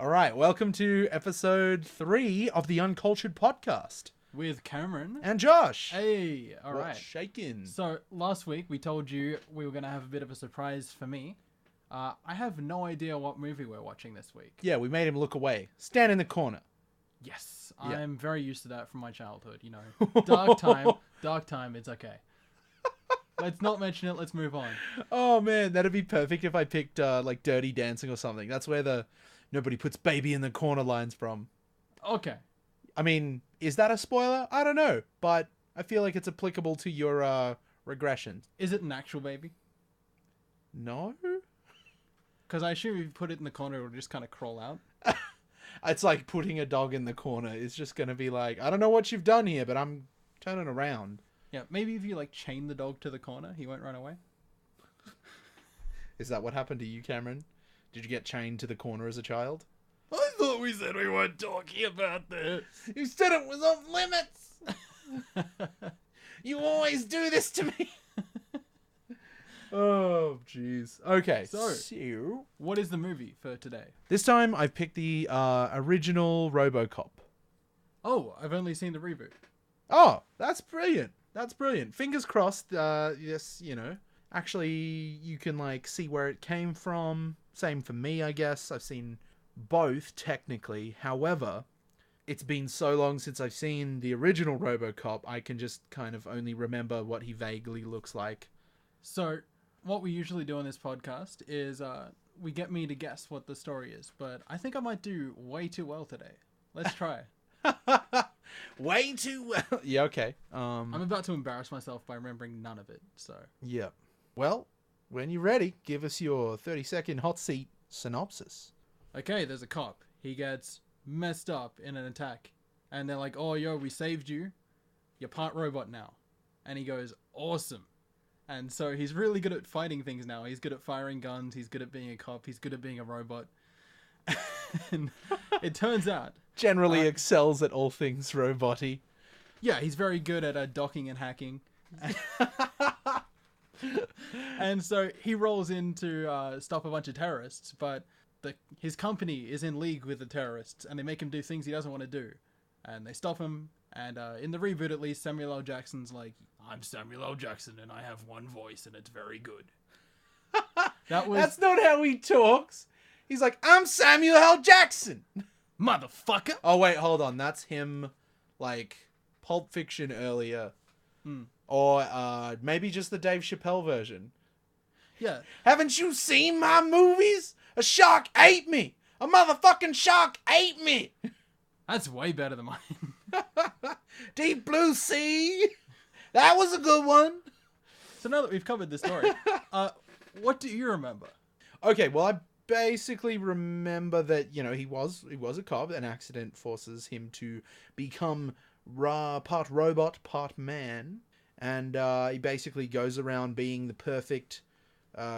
All right, welcome to episode 3 of the Uncultured Podcast. With Cameron. And Josh. Hey, all right. What's shaking? So, last week we told you we were going to have a bit of a surprise for me. I have no idea what movie we're watching this week. Yeah, we made him look away. Stand in the corner. Yes, Yeah. I'm very used to that from my childhood, you know. Dark time, it's okay. Let's not mention it, let's move on. Oh, man, that'd be perfect if I picked, like, Dirty Dancing or something. That's where the nobody puts baby in the corner lines from. Okay. I mean, is that a spoiler? I don't know, but I feel like it's applicable to your, regressions. Is it an actual baby? No? Because I assume if you put it in the corner, it'll just kind of crawl out. It's like putting a dog in the corner. It's just going to be like, I don't know what you've done here, but I'm turning around. Yeah, maybe if you, like, chain the dog to the corner, he won't run away. Is that what happened to you, Cameron? Did you get chained to the corner as a child? I thought we said we weren't talking about this. You said it was off limits. You always do this to me. Oh, jeez. Okay, so What is the movie for today? this time I've picked the original Robocop. Oh, I've only seen the reboot. Oh, that's brilliant. That's brilliant. Fingers crossed. Yes, you know. Actually, you can like see where it came from. Same for me, I guess. I've seen both technically. However, it's been so long since I've seen the original Robocop, I can just kind of only remember what he vaguely looks like. So, what we usually do on this podcast is we get me to guess what the story is, but I think I might do way too well today. Let's try. Way too well. Yeah, okay. I'm about to embarrass myself by remembering none of it, so... Yeah. Well, when you're ready, give us your 30-second hot seat synopsis. Okay, there's a cop. He gets messed up in an attack, and they're like, oh, yo, we saved you. You're part robot now. And he goes, awesome. And so he's really good at fighting things now. He's good at firing guns. He's good at being a cop. He's good at being a robot. And it turns out... Generally excels at all things robot-y. Yeah, he's very good at docking and hacking. And so he rolls in to stop a bunch of terrorists, but his company is in league with the terrorists, and they make him do things he doesn't want to do. And they stop him, and in the reboot at least, Samuel L. Jackson's like, I'm Samuel L. Jackson, and I have one voice, and it's very good. That's not how he talks. He's like, I'm Samuel L. Jackson. Motherfucker! Oh, wait, hold on. That's him, like, Pulp Fiction earlier. Or maybe just the Dave Chappelle version. Yeah. Haven't you seen my movies? A shark ate me. A motherfucking shark ate me. That's way better than mine. Deep Blue Sea. That was a good one. So now that we've covered the story, what do you remember? Okay, well, I basically remember that, you know, he was a cop. An accident forces him to become part robot, part man. And he basically goes around being the perfect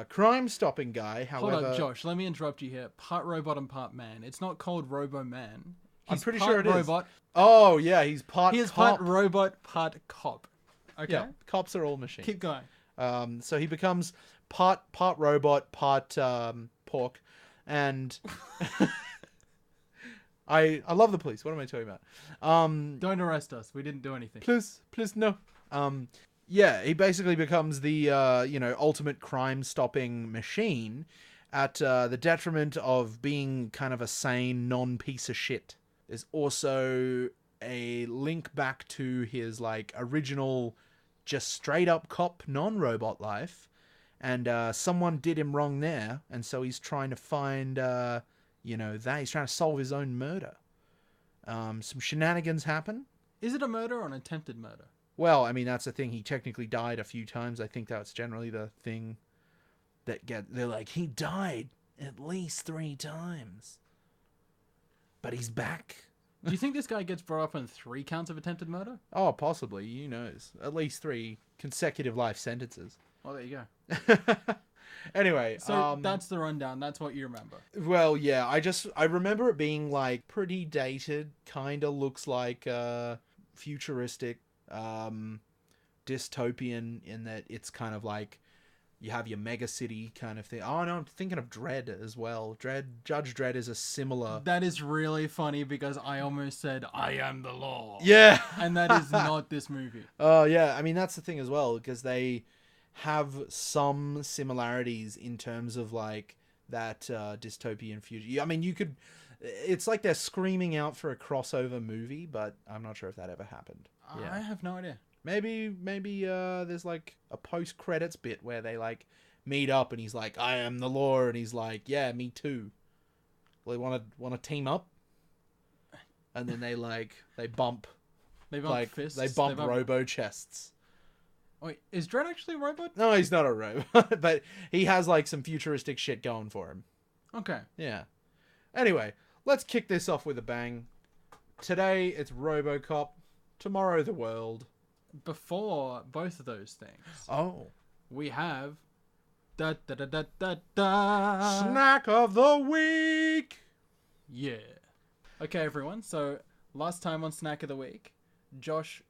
crime-stopping guy. However, Hold on, Josh, let me interrupt you here. Part robot and part man. It's not called Robo-Man. I'm pretty part sure it is. robot. Oh, yeah, he's part He is cop. part robot, part cop. Okay? Yeah, cops are all machines. Keep going. So he becomes part robot, part pork. And I love the police. What am I talking about? Don't arrest us. We didn't do anything. Please, no. Yeah, he basically becomes the, ultimate crime-stopping machine at the detriment of being kind of a sane, non-piece of shit. There's also a link back to his, like, original, just straight-up cop, non-robot life. And someone did him wrong there, and so he's trying to find, he's trying to solve his own murder. Some shenanigans happen. Is it a murder or an attempted murder? Well, I mean, that's the thing. He technically died a few times. I think that's generally the thing that they're like, he died at least 3 times. But he's back. Do you think this guy gets brought up on 3 counts of attempted murder? Oh, possibly. Who knows? At least 3 consecutive life sentences. Well, there you go. Anyway. So that's the rundown. That's what you remember. Well, yeah. I remember it being, like, pretty dated. Kind of looks like futuristic. Dystopian in that it's kind of like, You have your mega city kind of thing. Oh no, I'm thinking of Dredd as well. Judge Dredd is a similar. That is really funny because I almost said, I am the law. Yeah. And that is not this movie. Oh yeah, I mean that's the thing as well, because they have some similarities in terms of like that dystopian future. I mean, you could. It's like they're screaming out for a crossover movie, but I'm not sure if that ever happened. I have no idea. Maybe there's like a post credits bit where they like meet up and he's like, I am the law, and he's like, yeah, me too. They want to team up, and then they bump. They bump Like fists. they bump robo chests. Wait, is Dredd actually a robot? No, he's not a robot, but he has like some futuristic shit going for him. Okay. Yeah. Anyway, let's kick this off with a bang. Today it's Robocop. Tomorrow the world. Before both of those things, Oh. we have da da da da da da. Snack of the week. Yeah. Okay, everyone. So last time on Snack of the Week, Josh,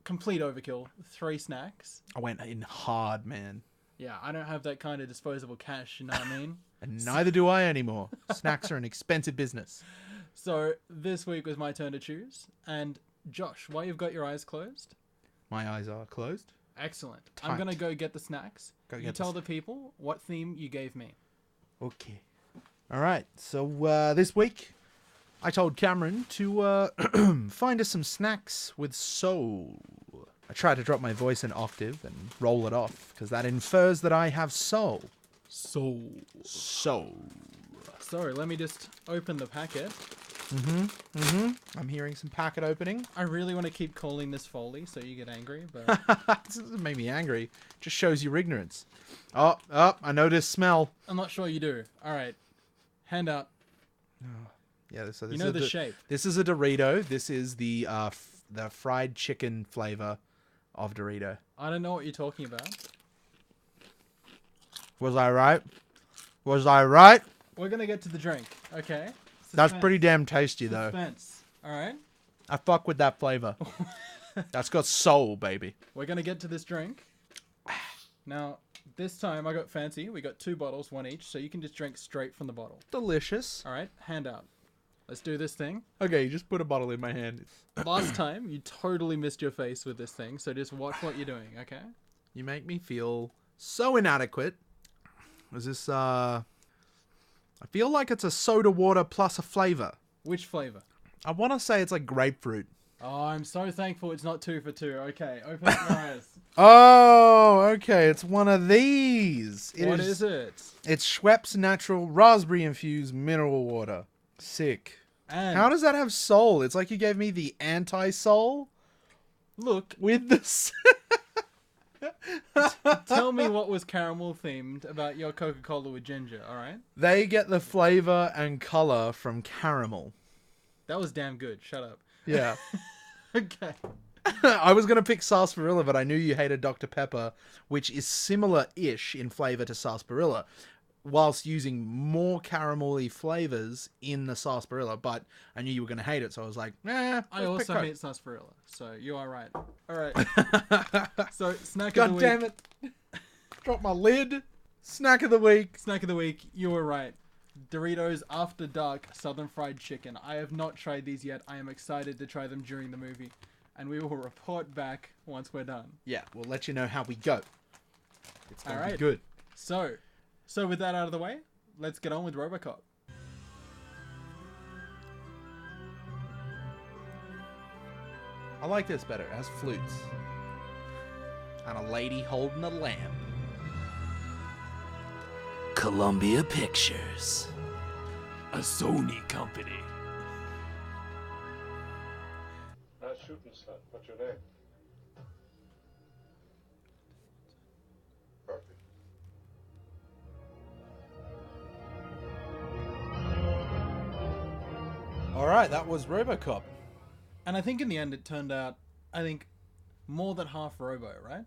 complete overkill, 3 snacks. I went in hard, man. Yeah, I don't have that kind of disposable cash, you know what I mean? And neither do I anymore. Snacks are an expensive business. So this week was my turn to choose. And Josh, while you've got your eyes closed, My eyes are closed. excellent. Tight. I'm going to go get the snacks. Go You get tell the people what theme you gave me. Okay. All right. So this week, I told Cameron to find us some snacks with soul. I tried to drop my voice an octave and roll it off, because that infers that I have soul. Soul. Soul. So let me just open the packet. I'm hearing some packet opening. I really want to keep calling this Foley so you get angry, but This doesn't make me angry. Just shows your ignorance. Oh, I know this smell. I'm not sure you do. All right. Hand out. Yeah, so this You know is the shape. This is a Dorito. This is the fried chicken flavor of Dorito. I don't know what you're talking about. Was I right? Was I right? We're going to get to the drink, okay? That's Suspense. pretty damn tasty, though. Suspense. All right? I fuck with that flavor. That's got soul, baby. We're going to get to this drink. Now, this time I got fancy. We got 2 bottles, one each, so you can just drink straight from the bottle. Delicious. All right? Hand out. Let's do this thing. Okay, you just put a bottle in my hand. Last time, you totally missed your face with this thing, so just watch what you're doing, okay? You make me feel so inadequate. Is this, I feel like it's a soda water plus a flavor. Which flavor? I want to say it's like grapefruit. Oh, I'm so thankful it's not 2 for 2. Okay, open up your eyes. Oh, okay. It's one of these. What is it? It's Schweppes Natural Raspberry Infused Mineral Water. Sick. And How does that have soul? It's like you gave me the anti-soul look, with this. tell me what was caramel themed about your Coca-Cola with ginger, all right? They get the flavor and color from caramel. That was damn good. Shut up. Yeah. Okay. I was going to pick sarsaparilla, but I knew you hated Dr. Pepper, which is similar-ish in flavor to sarsaparilla, whilst using more caramelly flavors in the sarsaparilla, but I knew you were going to hate it, so I was like, I also hate sarsaparilla, so you are right. All right. So, snack of God the week. damn it. Drop my lid. Snack of the week. Snack of the week. You were right. Doritos After Dark Southern Fried Chicken. I have not tried these yet. I am excited to try them during the movie, and we will report back once we're done. Yeah, we'll let you know how we go. It's going to be Alright. good. So with that out of the way, let's get on with Robocop. I like this better. It has flutes. And a lady holding a lamp. Columbia Pictures. A Sony company. Nice shooting, son. What's your name? Perfect. Alright, that was Robocop. And I think in the end it turned out, more than half Robo, right?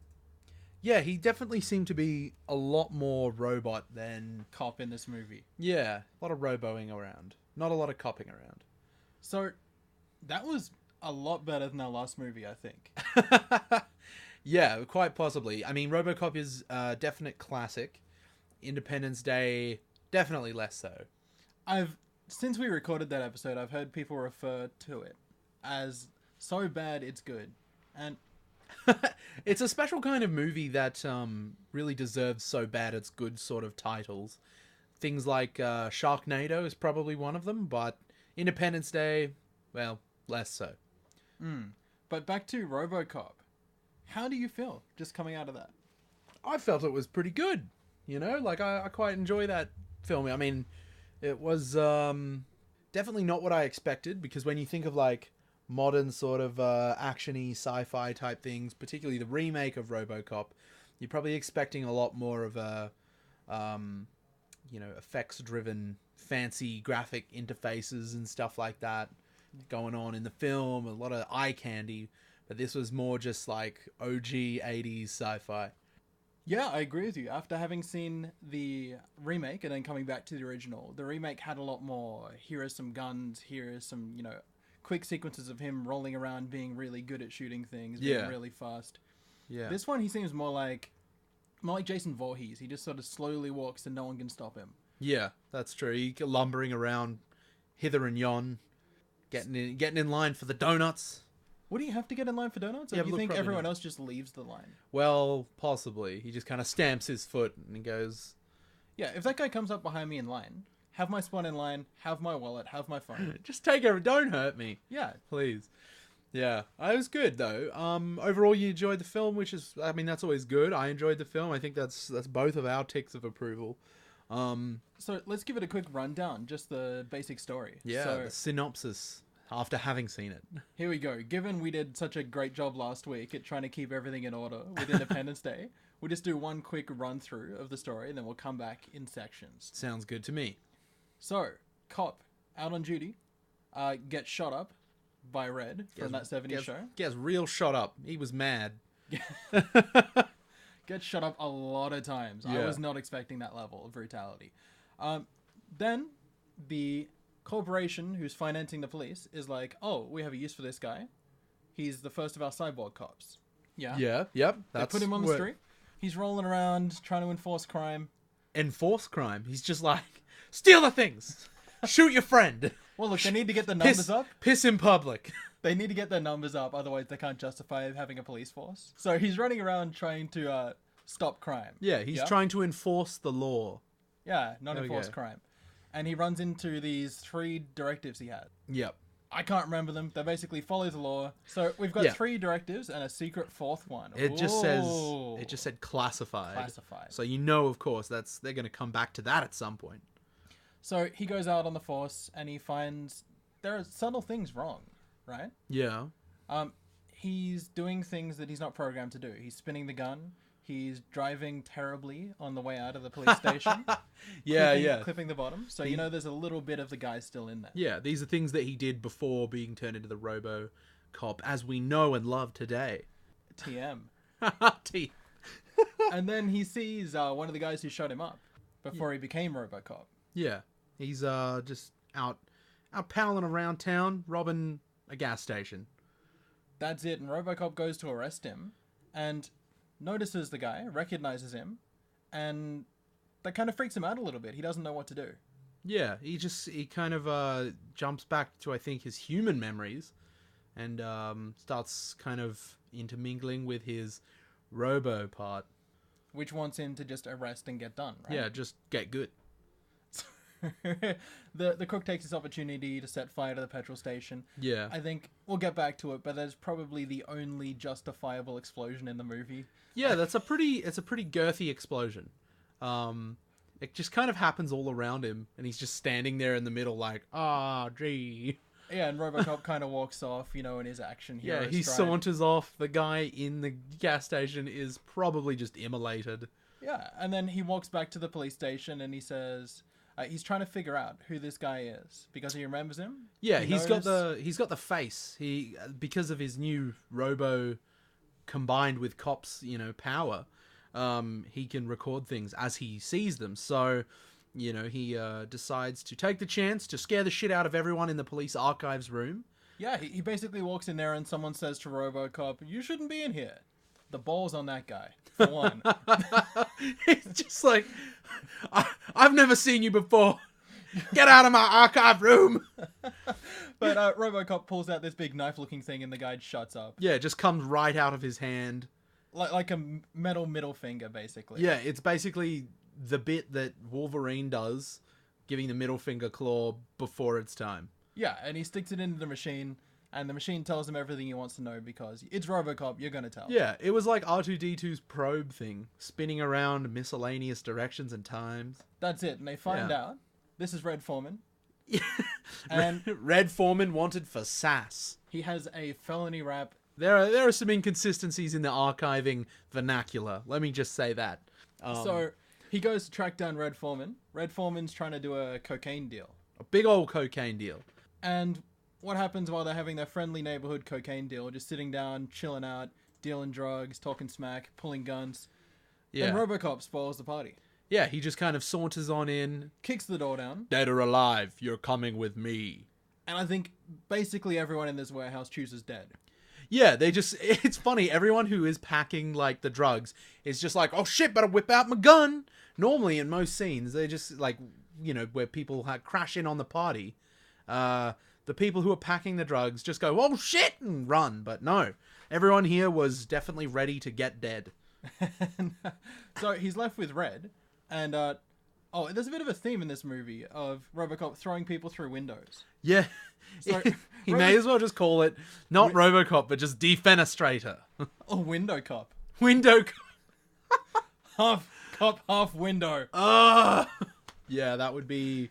Yeah, he definitely seemed to be a lot more robot than... Cop in this movie. Yeah, a lot of roboing around. Not a lot of copping around. So that was a lot better than our last movie, I think. Yeah, quite possibly. I mean, RoboCop is a definite classic. Independence Day, definitely less so. Since we recorded that episode, I've heard people refer to it as so bad it's good. And It's a special kind of movie that really deserves so bad it's good sort of titles. Things like Sharknado is probably one of them, but Independence Day, well, less so. but back to RoboCop. How do you feel just coming out of that? I felt it was pretty good. You know, like I quite enjoy that film. I mean, it was definitely not what I expected, because when you think of like modern sort of actiony sci-fi type things, particularly the remake of RoboCop, you're probably expecting a lot more of a effects driven fancy graphic interfaces and stuff like that going on in the film, a lot of eye candy, but this was more just like OG 80s sci-fi. Yeah, I agree with you. After having seen the remake and then coming back to the original, the remake had a lot more. Here are some guns, here are some, quick sequences of him rolling around being really good at shooting things, being really fast. Yeah. This one, he seems more like Jason Voorhees. He just sort of slowly walks and no one can stop him. Yeah, that's true. He lumbering around hither and yon, getting in line for the donuts. Would he have to get in line for donuts? Or Yeah, do you look, think probably everyone not. else just leaves the line? Well, possibly. He just kind of stamps his foot and he goes, Yeah, if that guy comes up behind me in line, have my spot in line, have my wallet, have my phone. just take it, don't hurt me, Yeah. please. Yeah, it was good though. Overall, you enjoyed the film, which is, I mean, that's always good. I enjoyed the film. I think that's both of our ticks of approval. So let's give it a quick rundown, just the basic story. Yeah, So the synopsis after having seen it. here we go. Given we did such a great job last week at trying to keep everything in order with Independence Day, we'll just do one quick run through of the story and then we'll come back in sections. Sounds good to me. So, cop out on duty, gets shot up by Red from that 70s show. Gets real shot up. He was mad. Gets shot up a lot of times. I Yeah. was not expecting that level of brutality. Then the corporation who's financing the police is like, oh, we have a use for this guy. He's the first of our cyborg cops. Yeah. Yeah, yep. They put him on the street. He's rolling around trying to enforce crime. Enforce crime. He's just like, steal the things. Shoot your friend. Well, look, they need to get the numbers up. Piss in public. They need to get their numbers up, otherwise they can't justify having a police force. So he's running around trying to stop crime. Yeah, he's trying to enforce the law. Yeah, not There we enforce go. crime. And he runs into these 3 directives he had. Yep. I can't remember them. They basically follow the law. So we've got 3 directives and a secret 4th one. It just said classified. Classified. So you know, of course, they're going to come back to that at some point. So he goes out on the force and he finds there are subtle things wrong, right? Yeah. He's doing things that he's not programmed to do. He's spinning the gun. He's driving terribly on the way out of the police station. Clipping the bottom. So you know there's a little bit of the guy still in there. Yeah, these are things that he did before being turned into the Robocop as we know and love today. TM. T. And then he sees one of the guys who shot him up before he became Robocop. Yeah. He's just out palling around town, robbing a gas station. That's it. And Robocop goes to arrest him and notices the guy, recognizes him, and that kind of freaks him out a little bit. He doesn't know what to do. Yeah, he kind of jumps back to, I think, his human memories and starts kind of intermingling with his robo part. Which wants him to just arrest and get done, right? Yeah, just get good. The crook takes this opportunity to set fire to the petrol station. Yeah. I think we'll get back to it, but that's probably the only justifiable explosion in the movie. Yeah, it's a pretty girthy explosion. It just kind of happens all around him, and he's just standing there in the middle like, gee. Yeah, and Robocop kind of walks off, in his action hero Yeah, he stride. saunters off. The guy in the gas station is probably just immolated. Yeah, and then he walks back to the police station and he says he's trying to figure out who this guy is because he remembers him. Yeah, He he's got the face. He because of his new robo combined with cops, power. He can record things as he sees them. So, he decides to take the chance to scare the shit out of everyone in the police archives room. Yeah, he basically walks in there and someone says to Robocop, "You shouldn't be in here." The balls on that guy, for one. He's just like, I've never seen you before. Get out of my archive room. But Robocop pulls out this big knife-looking thing, and the guy shuts up. Yeah, it just comes right out of his hand. Like a metal middle finger, basically. Yeah, it's basically the bit that Wolverine does, giving the middle finger claw before its time. Yeah, and he sticks it into the machine, and the machine tells him everything he wants to know because it's Robocop, you're gonna tell. Yeah, it was like R2-D2's probe thing, spinning around miscellaneous directions and times. That's it, and they find out. This is Red Foreman. And Red Foreman wanted for sass. He has a felony rap. There are some inconsistencies in the archiving vernacular. Let me just say that. So he goes to track down Red Foreman. Red Foreman's trying to do a cocaine deal. A big old cocaine deal. And what happens while they're having their friendly neighborhood cocaine deal, just sitting down, chilling out, dealing drugs, talking smack, pulling guns. Yeah. And Robocop spoils the party. Yeah, he just kind of saunters on in. Kicks the door down. Dead or alive, you're coming with me. And I think basically everyone in this warehouse chooses dead. Yeah, it's funny, everyone who is packing, like, the drugs is just like, oh shit, better whip out my gun. Normally, in most scenes, they're just, like, you know, where people crash in on the party. The people who are packing the drugs just go, oh shit, and run. But no, everyone here was definitely ready to get dead. So he's left with Red, and, there's a bit of a theme in this movie of Robocop throwing people through windows. Yeah. So, he may as well just call it not Robocop, but just Defenestrator. Or WindowCop. WindowCop. Half cop, half window. Yeah, that would be...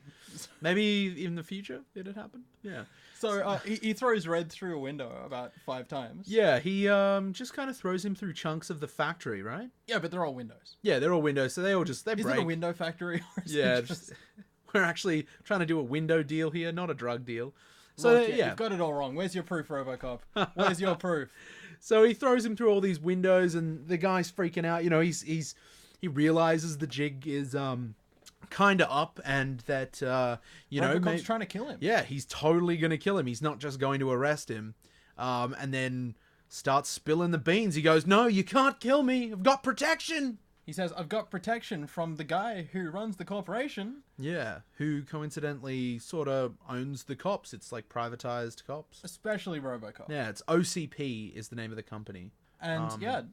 Maybe in the future it'd happen. Yeah. So he throws Red through a window about 5 times. Yeah, he just kind of throws him through chunks of the factory, right? Yeah, but they're all windows. Yeah, they're all windows, so they break. Is it a window factory? Or is Yeah, it just... we're actually trying to do a window deal here, not a drug deal. So Look, yeah, you've got it all wrong. Where's your proof, Robocop? Where's your proof? So he throws him through all these windows, and the guy's freaking out. You know, he realizes the jig is kind of up, and that Robocop's trying to kill him. Yeah, he's totally gonna kill him. He's not just going to arrest him, and then starts spilling the beans. He goes, "No, you can't kill me. I've got protection." He says, I've got protection from the guy who runs the corporation. Yeah, who coincidentally sort of owns the cops. It's like privatized cops. Especially Robocop. Yeah, it's OCP is the name of the company. And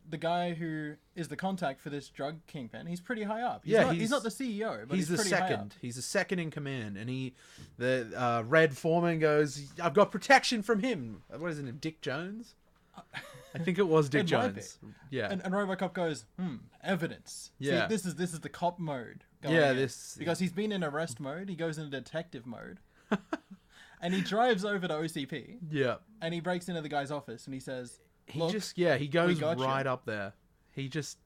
the guy who is the contact for this drug kingpin, he's pretty high up. He's not the CEO, but he's the pretty high up. second. He's the second in command, and the Red Foreman goes, "I've got protection from him." What is his name? Dick Jones? I think it was Dick Jones. Yeah. And Robocop goes, evidence. Yeah. See, this is the cop mode. Because he's been in arrest mode, he goes into detective mode. And he drives over to OCP. Yeah. And he breaks into the guy's office and he says, he goes right up there. He just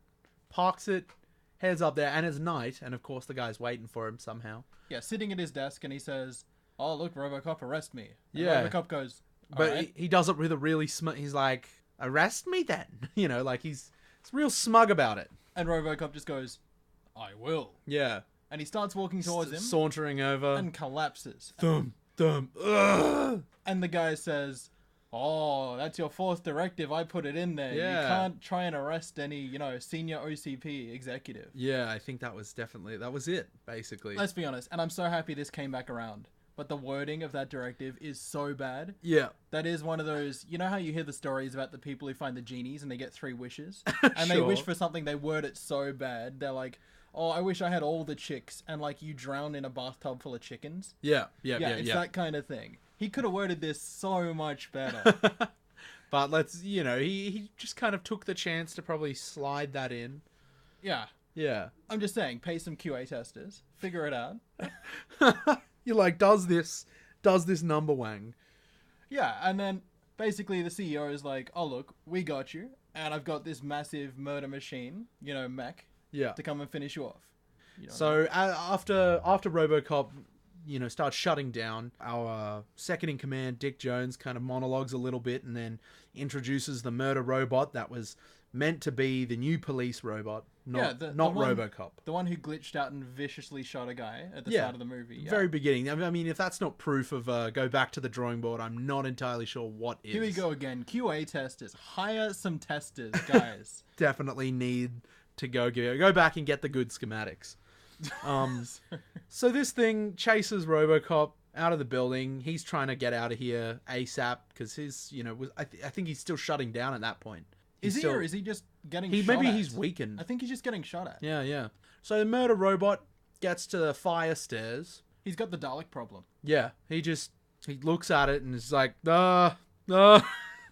parks it, heads up there, and it's night, and of course the guy's waiting for him somehow. Yeah, sitting at his desk, and he says, "Oh, look, Robocop, arrest me." And yeah. Robocop goes, but right. he does it with a really he's like, "Arrest me then." You know, like he's real smug about it. And Robocop just goes, "I will." Yeah. And he starts walking towards him. Sauntering over. And collapses. Thump, thump. Ugh. And the guy says, "Oh, that's your fourth directive. I put it in there. Yeah. You can't try and arrest any, senior OCP executive." Yeah, I think that was it, basically. Let's be honest. And I'm so happy this came back around. But the wording of that directive is so bad. Yeah. That is one of those, you know how you hear the stories about the people who find the genies and they get 3 wishes? And they wish for something, they word it so bad. They're like, "Oh, I wish I had all the chicks," and like you drown in a bathtub full of chickens. Yeah. It's that kind of thing. He could have worded this so much better. But he just kind of took the chance to probably slide that in. Yeah. Yeah. I'm just saying, pay some QA testers, figure it out. You're like, does this number wang? Yeah, and then basically the CEO is like, "Oh look, we got you, and I've got this massive murder machine, mech, to come and finish you off." So after Robocop, starts shutting down, our second in command, Dick Jones, kind of monologues a little bit and then introduces the murder robot that was meant to be the new police robot, not the not one- Robocop. The one who glitched out and viciously shot a guy at the Yeah. start of the movie. Yeah. Very beginning. I mean, if that's not proof of go back to the drawing board, I'm not entirely sure what is. Here we go again. QA testers. Hire some testers, guys. Definitely need to go back and get the good schematics. So this thing chases Robocop out of the building. He's trying to get out of here ASAP because his, I think he's still shutting down at that point. Is he, still, or is he just getting he shot maybe at? he's weakened. I think he's just getting shot at. Yeah. So the murder robot gets to the fire stairs. He's got the Dalek problem. Yeah, he looks at it and is like,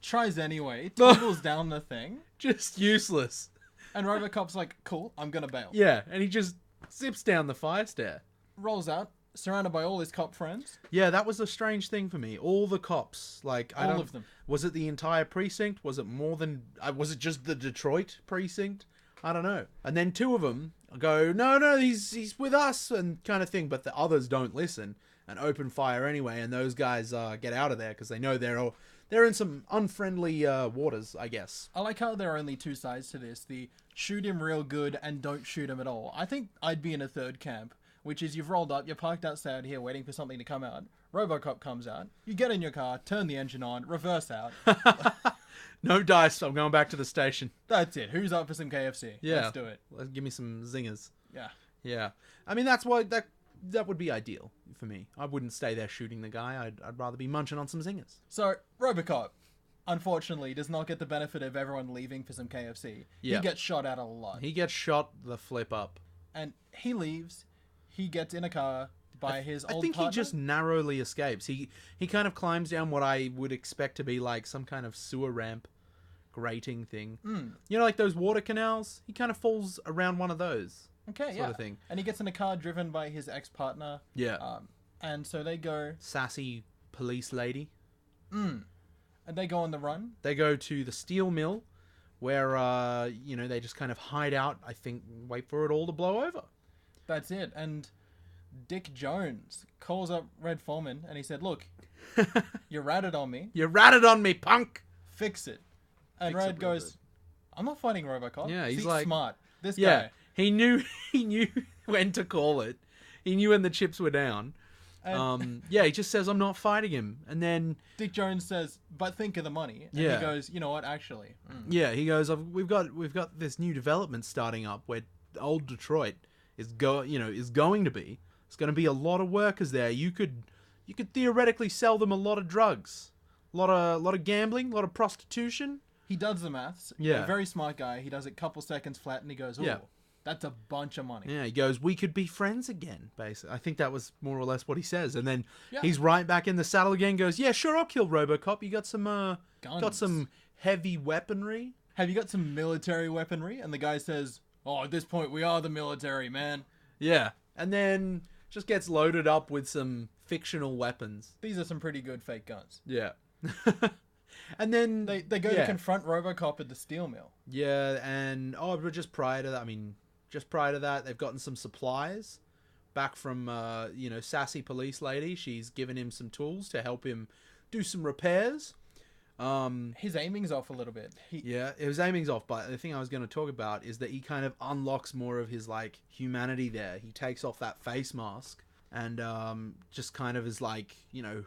Tries anyway, tumbles down the thing, just useless. and Robocop's like, cool, I'm gonna bail. Yeah, and he just zips down the fire stair. Rolls out, surrounded by all his cop friends. Yeah, that was a strange thing for me. All the cops, All of them. Was it the entire precinct? Was it more than? Was it just the Detroit precinct? I don't know. And then two of them go, no, he's with us, and kind of thing. But the others don't listen and open fire anyway. And those guys get out of there because they know they're in some unfriendly waters, I guess. I like how there are only two sides to this: the shoot him real good and don't shoot him at all. I think I'd be in a third camp, which is you've rolled up, you're parked outside here waiting for something to come out. Robocop comes out, you get in your car, turn the engine on, reverse out. No dice. I'm going back to the station. That's it. Who's up for some KFC? Yeah, Let's do it. Give me some zingers. Yeah. Yeah, I mean that's why that would be ideal for me. I wouldn't stay there shooting the guy. I'd rather be munching on some zingers. So, Robocop, unfortunately, does not get the benefit of everyone leaving for some KFC. Yeah. He gets shot at a lot. He gets shot the flip up. And he leaves. He gets in a car by his old I think partner. he just narrowly escapes. He kind of climbs down what I would expect to be like some kind of sewer ramp grating thing. You know, like those water canals? He kind of falls around one of those. Okay, sort of thing. And he gets in a car driven by his ex-partner. Yeah. And so they go... Sassy police lady. And they go on the run. They go to the steel mill where, they just kind of hide out, I think, wait for it all to blow over. That's it. And Dick Jones calls up Red Foreman and he said, look, you ratted on me. You ratted on me, punk! Fix it. And Fix it Red real goes, good. I'm not fighting Robocop. Yeah, he's See, like... smart. This Yeah, guy. he knew when to call it. He knew when the chips were down. And He just says, I'm not fighting him. And then... Dick Jones says, but think of the money. And Yeah. he goes, you know what, actually. Yeah, he goes, we've got this new development starting up where old Detroit is going to be. It's going to be a lot of workers there. You could theoretically sell them a lot of drugs, a lot of gambling, a lot of prostitution. He does the maths. Yeah. A very smart guy. He does it a couple seconds flat and he goes, oh, Yeah. that's a bunch of money. Yeah, he goes, we could be friends again, basically. I think that was more or less what he says. And then Yeah. he's right back in the saddle again, goes, yeah, sure, I'll kill Robocop. You got some, Guns. got some heavy weaponry? Have you got some military weaponry? And the guy says, oh, at this point, we are the military, man. Yeah. And then just gets loaded up with some fictional weapons. These are some pretty good fake guns. Yeah. And then They go to confront Robocop at the steel mill. Yeah, and but just prior to that, they've gotten some supplies back from sassy police lady. She's given him some tools to help him do some repairs. His aiming's off a little bit. His aiming's off, but the thing I was going to talk about is that he kind of unlocks more of his like humanity there. He takes off that face mask and just kind of is like,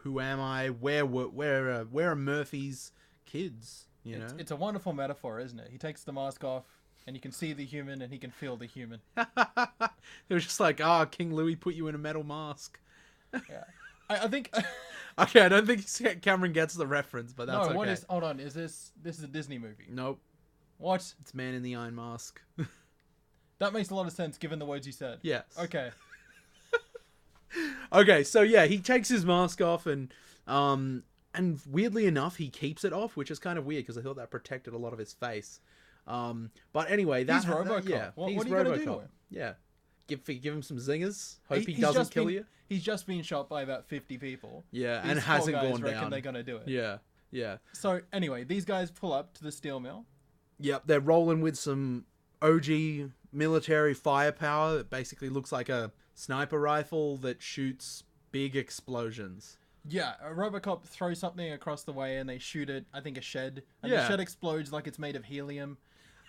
who am I? Where are Murphy's kids? It's a wonderful metaphor, isn't it? He takes the mask off and you can see the human and he can feel the human. It was just like, King Louis put you in a metal mask. Yeah. I think... Okay, I don't think Cameron gets the reference, but that's okay. What is... Hold on, is this is a Disney movie? Nope. What? It's Man in the Iron Mask. That makes a lot of sense given the words you said. Yes. Okay. Okay, so yeah, he takes his mask off and weirdly enough, he keeps it off, which is kind of weird because I thought that protected a lot of his face. But anyway, He's Robocop. What are you gonna do to him? Yeah. Give him some zingers. Hope he He's doesn't just kill been- you. He's just been shot by about 50 people. Yeah, These and four hasn't guys gone reckon down. they're gonna do it. Yeah. So anyway, these guys pull up to the steel mill. Yep, they're rolling with some OG military firepower that basically looks like a sniper rifle that shoots big explosions. Yeah, a Robocop throws something across the way and they shoot it, I think a shed. And Yeah. the shed explodes like it's made of helium.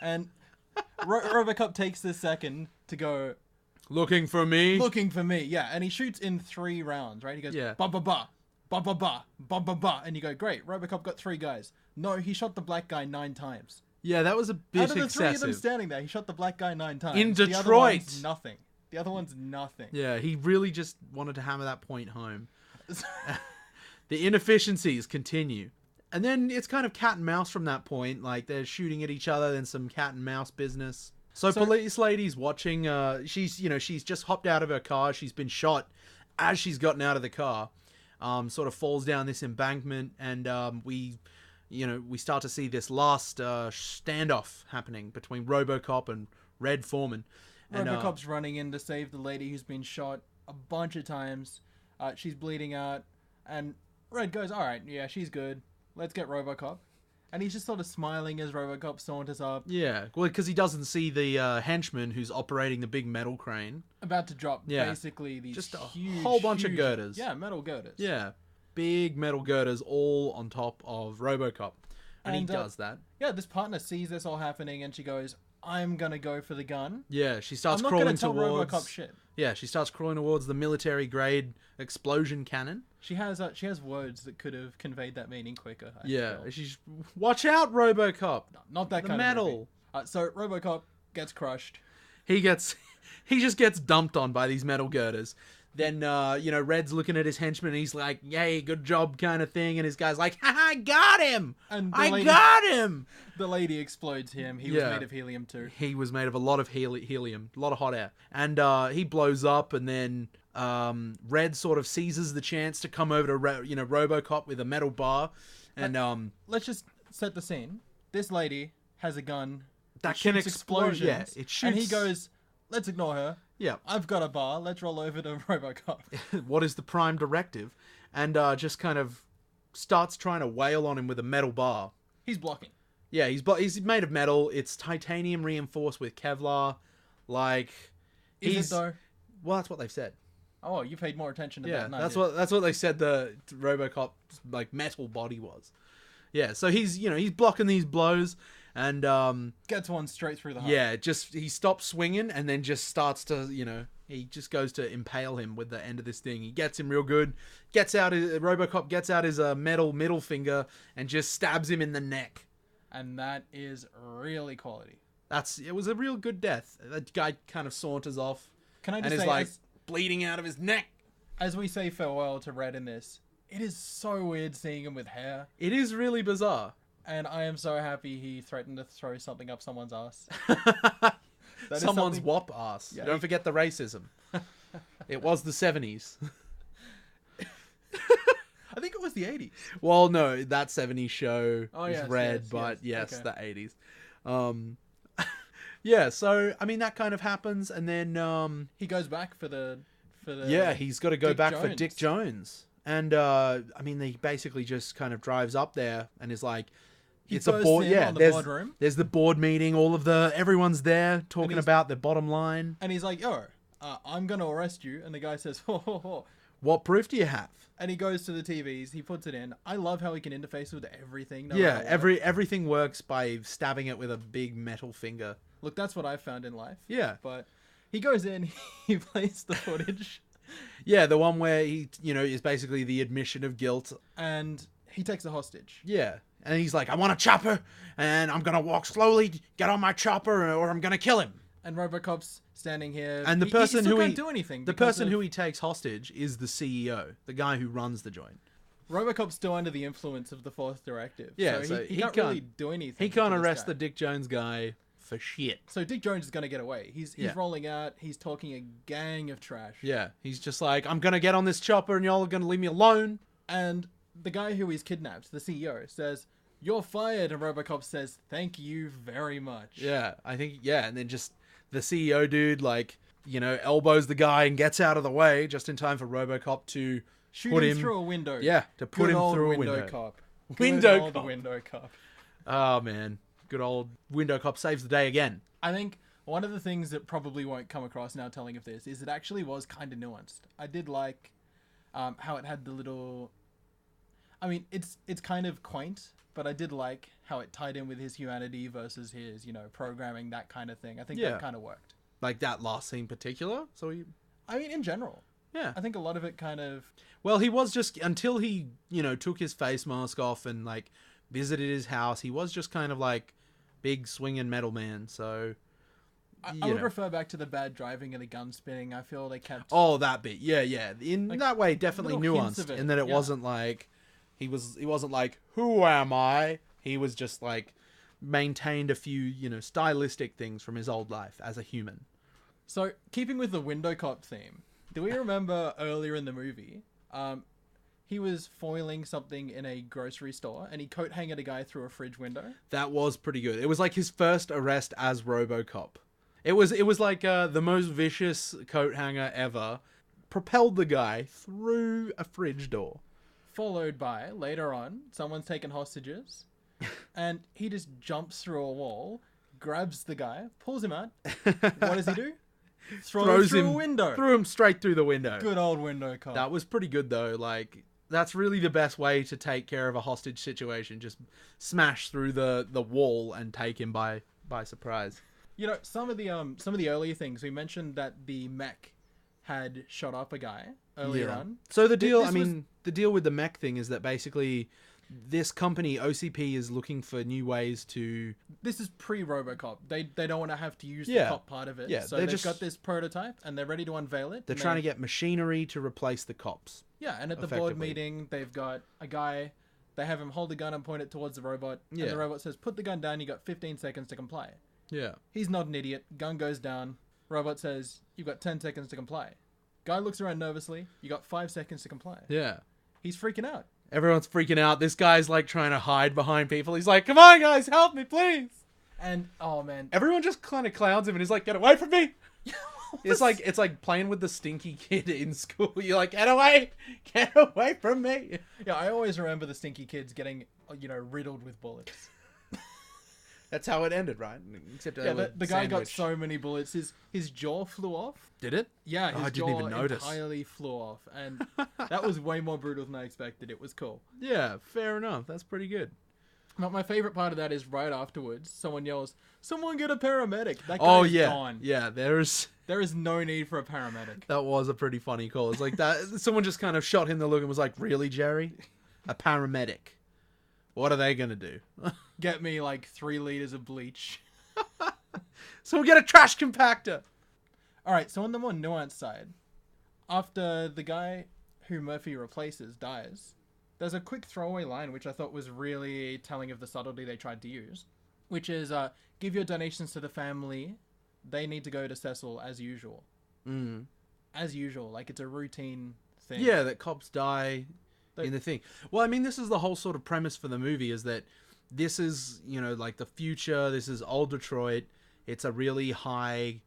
And Robocop takes this second to go, Looking for me? looking for me. Yeah, and he shoots in 3 rounds, right? He goes, Yeah. ba ba ba, ba ba ba, ba ba ba. And you go, great, Robocop got 3 guys. No, he shot the black guy 9 times. Yeah, that was a bit Out of the 3 of them excessive. standing there, he shot the black guy 9 times. In The other Detroit. one's nothing. The other one's nothing. Yeah, he really just wanted to hammer that point home. The inefficiencies continue. And then it's kind of cat and mouse from that point. Like, they're shooting at each other, then some cat and mouse business. So police lady's watching, she's just hopped out of her car. She's been shot as she's gotten out of the car. Sort of falls down this embankment, and we start to see this last standoff happening between Robocop and Red Foreman. And, Robocop's running in to save the lady who's been shot a bunch of times. She's bleeding out, and Red goes, all right, yeah, she's good. Let's get Robocop. And he's just sort of smiling as Robocop saunters up. Yeah, well, because he doesn't see the henchman who's operating the big metal crane. About to drop basically these just a huge, whole bunch of girders. Yeah, metal girders. Yeah, big metal girders all on top of Robocop. And he And, does that. Yeah, this partner sees this all happening and she goes, I'm going to go for the gun. Yeah, she starts I'm not crawling going to tell towards... Robocop shit. Yeah, she starts crawling towards the military-grade explosion cannon. She has words that could have conveyed that meaning quicker. I Yeah, feel. she's... Watch out, Robocop! Not that The kind metal. of movie. So Robocop gets crushed. He just gets dumped on by these metal girders. Then, Red's looking at his henchman and he's like, yay, good job kind of thing. And his guy's like, ha, I got him! And I got him! The lady explodes him. He was made of helium too. He was made of a lot of helium, a lot of hot air. And he blows up, and then Red sort of seizes the chance to come over to Robocop with a metal bar. And Let's just set the scene. This lady has a gun that shoots can explode. explosions. Yeah, it shoots. And he goes, let's ignore her. Yeah. I've got a bar. Let's roll over to Robocop. What is the prime directive? And just kind of starts trying to wail on him with a metal bar. He's blocking. Yeah, he's made of metal. It's titanium reinforced with Kevlar. Like, Is it though? Well, that's what they've said. Oh, you paid more attention to that. Yeah, than I that's did. what they said the Robocop's like metal body was. Yeah, so he's blocking these blows, and Gets one straight through the heart. yeah, just he stops swinging and then just starts to he just goes to impale him with the end of this thing. He gets him real good. Robocop gets out his metal middle finger and just stabs him in the neck. And that is really quality. It was a real good death. That guy kind of saunters off. Can I and just is say, like bleeding out of his neck. as we say farewell to Red in this, it is so weird seeing him with hair. It is really bizarre. And I am so happy he threatened to throw something up someone's ass. That is Someone's something- wop ass. Yeah. Don't forget the racism. It was the 70s. I think it was the 80s. Well, no, that 70s show is yes, red, yes, but yes. yes, Okay. the 80s. Yeah, so I mean that kind of happens, and then He goes back for the he's got to go Dick back for Jones. Dick Jones, and I mean he basically just kind of drives up there and is like, it's a bursts board. in Yeah, on the there's boardroom. there's the board meeting. Everyone's there talking he's- about the bottom line. And he's like, yo, I'm going to arrest you. And the guy says, ho, ho, ho. What proof do you have? And he goes to the TVs. He puts it in. I love how he can interface with everything. No Yeah, matter what. everything works by stabbing it with a big metal finger. Look, that's what I've found in life. Yeah. But he goes in, he plays the footage, Yeah, the one where he, is basically the admission of guilt. and he takes a hostage. Yeah. And he's like, I want a chopper, and I'm going to walk slowly, get on my chopper, or I'm going to kill him. And Robocop's standing here. And the He person still who can't do anything. the because person of- who he takes hostage is the CEO, the guy who runs the joint. Robocop's still under the influence of the fourth directive. Yeah, so so he he can't can't- really do anything. He can't to this arrest guy. the Dick Jones guy for shit. So Dick Jones is going to get away. He's Yeah. rolling out. He's talking a gang of trash. Yeah, he's just like, I'm going to get on this chopper and y'all are going to leave me alone. And the guy who he's kidnapped, the CEO, says, "You're fired." And Robocop says, "Thank you very much." Yeah, I think, and then just the CEO dude, elbows the guy and gets out of the way just in time for Robocop to Shoot put him him through a window. Yeah, to put Good him old through a window window. cop. Window Good old cop. window cop. Oh, man. Good old WindowCop saves the day again. I think one of the things that probably won't come across now telling of this is it actually was kind of nuanced. I did like how it had the little... I mean, it's kind of quaint, but I did like how it tied in with his humanity versus his, programming, that kind of thing. I think Yeah. that kind of worked. Like that last scene in particular. So I mean, in general, yeah. I think a lot of it kind of... Well, he was just, until he, took his face mask off and like visited his house, he was just kind of like big swinging metal man. So I would refer back to the bad driving and the gun spinning. I feel they kept... Oh, that bit. Yeah. In Like, that way, definitely little hints nuanced. of it, In that it yeah. wasn't like, he wasn't like, who am I? He was just like, maintained a few, stylistic things from his old life as a human. So, keeping with the WindowCop theme, do we remember earlier in the movie, he was foiling something in a grocery store and he coat hanged a guy through a fridge window? That was pretty good. It was like his first arrest as Robocop. It was like the most vicious coat hanger ever. Propelled the guy through a fridge door. Followed by, later on, someone's taken hostages and he just jumps through a wall, grabs the guy, pulls him out. What does he do? Throws him through a window. Threw him straight through the window. Good old WindowCop. That was pretty good though. Like, that's really the best way to take care of a hostage situation. Just smash through the wall and take him by surprise. Some of the earlier things, we mentioned that the mech had shot up a guy earlier on. So the deal, the deal with the mech thing is that basically this company, OCP, is looking for new ways to... This is pre-Robocop. They don't want to have to use the Yeah. cop part of it. Yeah, So they're they've just- got this prototype and they're ready to unveil it. They're trying to get machinery to replace the cops. Yeah, and at the board effectively. meeting, they've got a guy... They have him hold the gun and point it towards the robot. Yeah. And the robot says, put the gun down, you got 15 seconds to comply. Yeah. He's not an idiot. Gun goes down. Robot says, you've got 10 seconds to comply. Guy looks around nervously. You got 5 seconds to comply. Yeah. He's freaking out. Everyone's freaking out. This guy's like trying to hide behind people. He's like, come on guys, help me please. And, oh man. Everyone just kind of clowns him and he's like, get away from me. It's like playing with the stinky kid in school. You're like, get away from me. Yeah, I always remember the stinky kids getting, riddled with bullets. That's how it ended, right? Except Yeah, the guy got so many bullets. His jaw flew off. Did it? Yeah, his I jaw didn't even notice. entirely flew off. And that was way more brutal than I expected. It was cool. Yeah, fair enough. That's pretty good. But my favorite part of that is right afterwards, someone yells, someone get a paramedic. That guy is gone. Yeah, there is no need for a paramedic. that was a pretty funny call. It's like that someone just kind of shot him in the look and was like, really, Jerry? A paramedic. What are they gonna do? Get me like 3 liters of bleach. Someone get a trash compactor. Alright, so on the more nuanced side, after the guy who Murphy replaces dies, there's a quick throwaway line which I thought was really telling of the subtlety they tried to use, which is, give your donations to the family. They need to go to Cecil as usual. Mm. As usual, like it's a routine thing. Yeah, that cops die in the thing. Well, I mean, this is the whole sort of premise for the movie, is that this is, like the future. This is old Detroit. It's a really high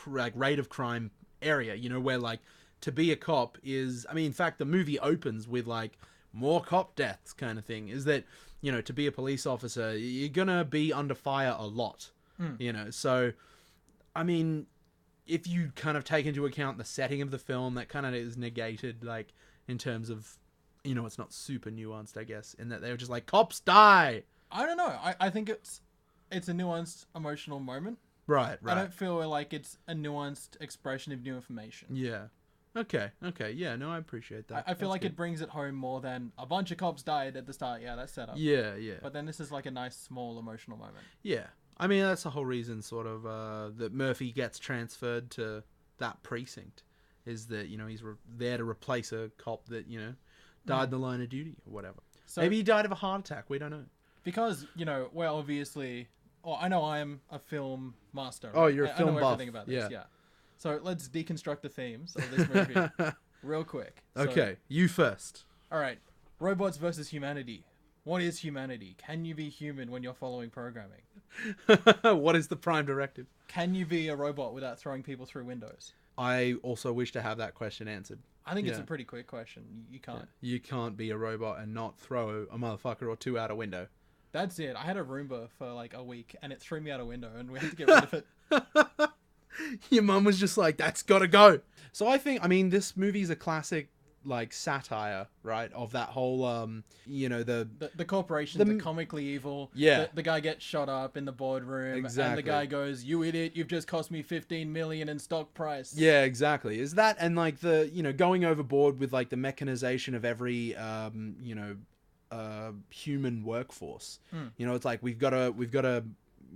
rate of crime area, where like to be a cop is, in fact, the movie opens with like more cop deaths kind of thing, is that, to be a police officer, you're gonna be under fire a lot, so, if you kind of take into account the setting of the film, that kind of is negated, like, in terms of, it's not super nuanced, I guess, in that they were just like, cops die! I don't know. I think it's a nuanced emotional moment. Right. I don't feel like it's a nuanced expression of new information. Yeah. Okay. Yeah, no, I appreciate that. I feel That's like good. it brings it home more than a bunch of cops died at the start. Yeah, that's set up. Yeah. But then this is like a nice, small emotional moment. Yeah. That's the whole reason, sort of, that Murphy gets transferred to that precinct, is that, he's there to replace a cop that, died in the line of duty or whatever. So, Maybe he died of a heart attack. We don't know. Because, we're obviously... Oh, I know I'm a film master. Oh, right? you're a I film know buff. everything about this, Yeah. yeah. So let's deconstruct the themes of this movie real quick. So, Okay, you first. All right. Robots versus humanity. What is humanity? Can you be human when you're following programming? What is the prime directive? Can you be a robot without throwing people through windows? I also wish to have that question answered. I think it's Yeah. a pretty quick question. You can't. You can't be a robot and not throw a motherfucker or two out a window. That's it. I had a Roomba for like a week and it threw me out a window and we had to get rid of it. Your mum was just like, that's gotta go. So I think, this movie is a classic, like satire, right, of that whole you know, the The corporations are comically evil. Yeah. The guy gets shot up in the boardroom. Exactly. And the guy goes, "You idiot, you've just cost me 15 million in stock price." Yeah, exactly. Is that, and like the, you know, going overboard with like the mechanization of every you know, human workforce. You know, it's like we've got to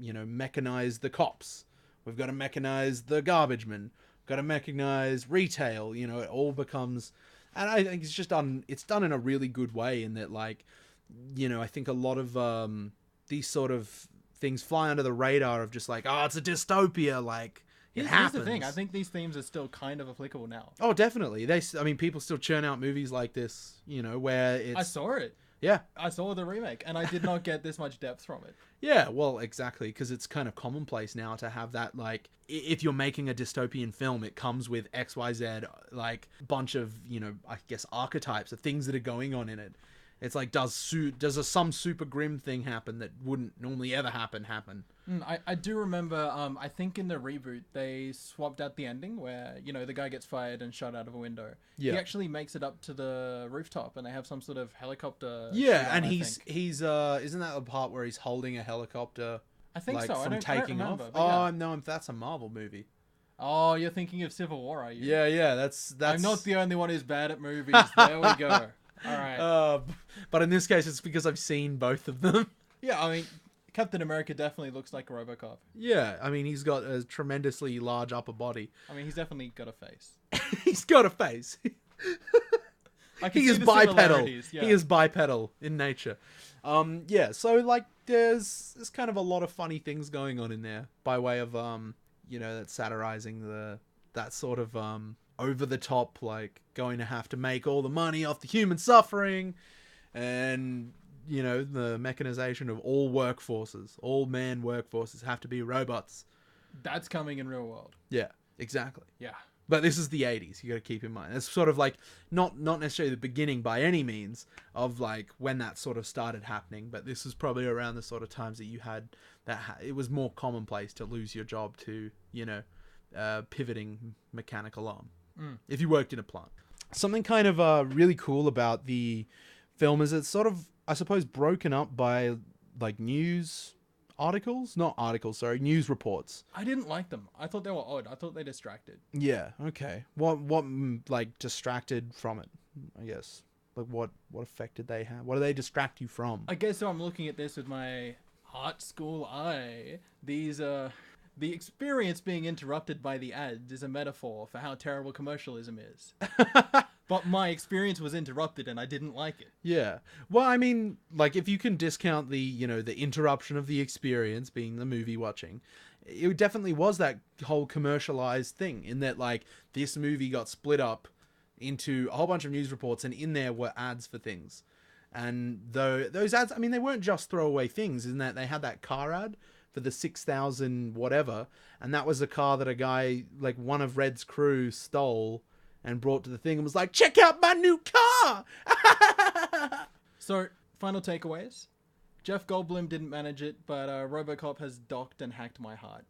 you know, mechanize the cops. We've got to mechanize the garbage men. Got to mechanize retail. You know, it all becomes, and I think it's just done. It's done in a really good way in that, like, you know, I think a lot of these sort of things fly under the radar of just like, oh, it's a dystopia, like. It happens. Here's the thing. I think these themes are still kind of applicable now. Oh, definitely. I mean, people still churn out movies like this, you know, where it's... I saw it. Yeah. I saw the remake, and I did not get this much depth from it. Yeah, well, exactly, because it's kind of commonplace now to have that, like, if you're making a dystopian film, it comes with XYZ, like, bunch of, you know, I guess archetypes of things that are going on in it. It's like, does some super grim thing happen that wouldn't normally ever happen? I do remember, I think in the reboot, they swapped out the ending where, you know, the guy gets fired and shot out of a window. Yeah. He actually makes it up to the rooftop and they have some sort of helicopter. Yeah, shootout, and I he's think. isn't that the part where he's holding a helicopter? I think like, so. from I don't taking remember, off? but yeah. Oh, no, that's a Marvel movie. Oh, you're thinking of Civil War, are you? Yeah, that's... I'm not the only one who's bad at movies. There we go. All right. But in this case, it's because I've seen both of them. Yeah, I mean, Captain America definitely looks like a Robocop. Yeah, I mean, he's got a tremendously large upper body. I mean, he's definitely got a face. He's got a face. He is bipedal. Yeah. He is bipedal in nature. Yeah, so like there's kind of a lot of funny things going on in there by way of you know, that satirizing that sort of over the top, like going to have to make all the money off the human suffering, and you know, the mechanization of all workforces. All man workforces have to be robots. That's coming in real world. Yeah, exactly. Yeah. But this is the 80s, you got to keep in mind. It's sort of like not necessarily the beginning by any means of like when that sort of started happening, but this is probably around the sort of times that you had it was more commonplace to lose your job to, you know, pivoting mechanical arm if you worked in a plant. Something kind of really cool about the film is it's sort of, I suppose, broken up by like news reports. I didn't like them. I thought they were odd. I thought they distracted. Yeah, okay. What like distracted from it, I guess? Like what effect did they have? What do they distract you from? I guess so. I'm looking at this with my art school eye. The experience being interrupted by the ads is a metaphor for how terrible commercialism is. But my experience was interrupted and I didn't like it. Yeah. Well, I mean, like if you can discount the, you know, the interruption of the experience being the movie watching, it definitely was that whole commercialized thing in that like this movie got split up into a whole bunch of news reports and in there were ads for things. And those ads, I mean, they weren't just throwaway things in that they had that car ad for the 6,000 whatever. And that was a car that a guy, like one of Red's crew stole and brought to the thing and was like, check out my new car! So, final takeaways. Jeff Goldblum didn't manage it, but Robocop has docked and hacked my heart.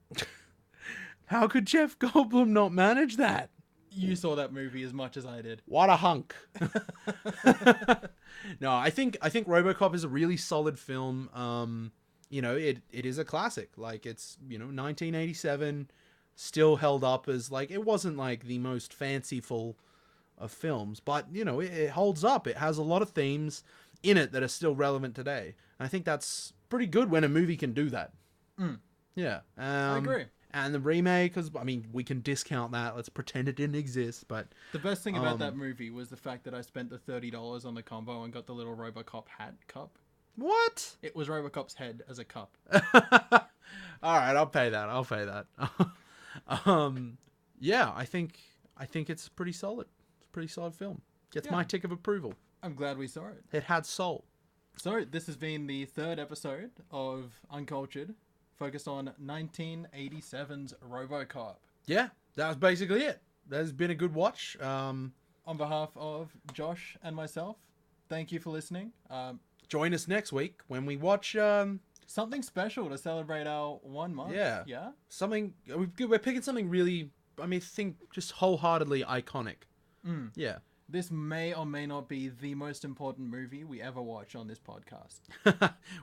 How could Jeff Goldblum not manage that? You saw that movie as much as I did. What a hunk. No, I think Robocop is a really solid film. You know, it is a classic. Like, it's, you know, 1987... still held up as like it wasn't like the most fanciful of films, but you know it holds up. It has a lot of themes in it that are still relevant today. And I think that's pretty good when a movie can do that. Yeah, I agree. And the remake, because I mean we can discount that. Let's pretend it didn't exist. But the best thing about that movie was the fact that I spent the $30 on the combo and got the little Robocop hat cup. What? It was Robocop's head as a cup. All right, I'll pay that. Yeah, I think it's pretty solid. It's a pretty solid film. Gets my tick of approval. I'm glad we saw it. It had soul. So this has been the third episode of Uncultured, focused on 1987's Robocop. Yeah, that was basically it. That has been a good watch. On behalf of Josh and myself, thank you for listening. Join us next week when we watch something special to celebrate our 1 month. Yeah. Yeah. Something we're picking something really, I mean, think just wholeheartedly iconic. Yeah. This may or may not be the most important movie we ever watch on this podcast.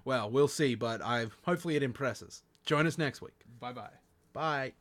Well, we'll see, but hopefully it impresses. Join us next week. Bye-bye. Bye.